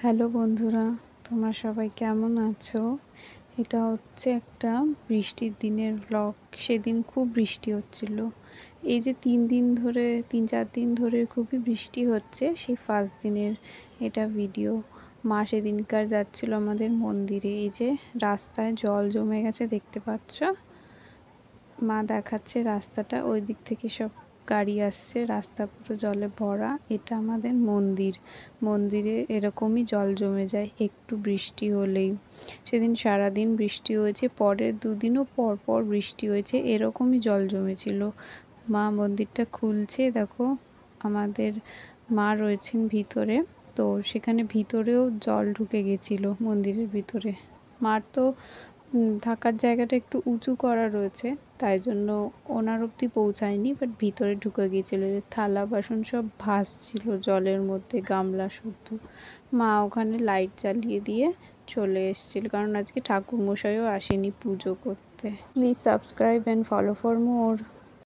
Hello বন্ধুরা, তোমরা সবাই কেমন আছো? এটা হচ্ছে একটা বৃষ্টির দিনের ব্লগ। সেদিন খুব বৃষ্টি হচ্ছিল। এই যে 3-4 দিন ধরে খুবই বৃষ্টি হচ্ছে, সেই ফার্স্ট দিনের এটা ভিডিও। মা সেদিনকার যাচ্ছিল আমাদের মন্দিরে। এই যে রাস্তায় জল জমে গেছে, দেখতে পাচ্ছ। মা দেখাচ্ছে রাস্তাটা, ওই দিক থেকে সব গাড়ি আসছে, রাস্তা পুরো জলে ভরা। এটা আমাদের মন্দিরে এরকমই জল জমে যায় একটু বৃষ্টি হলেই। সেদিন সারাদিন বৃষ্টি হয়েছে, পরের দুদিনও পর পর বৃষ্টি হয়েছে, এরকমই জল জমেছিল। মা মন্দিরটা খুলছে, দেখো আমাদের মা রয়েছেন ভিতরে, তো সেখানে ভিতরেও জল ঢুকে গেছিলো মন্দিরের ভিতরে। মার তো থাকার জায়গাটা একটু উঁচু করা রয়েছে, তাই জন্য ওনার অবধি পৌঁছায়নি, বাট ভিতরে ঢুকে গিয়েছিলো। যে থালা বাসন সব ভাসছিল জলের মধ্যে, গামলা শুদ্ধ। মা ওখানে লাইট জ্বালিয়ে দিয়ে চলে এসেছিল, কারণ আজকে ঠাকুরমশাইও আসেনি পুজো করতে। Please subscribe and follow for more.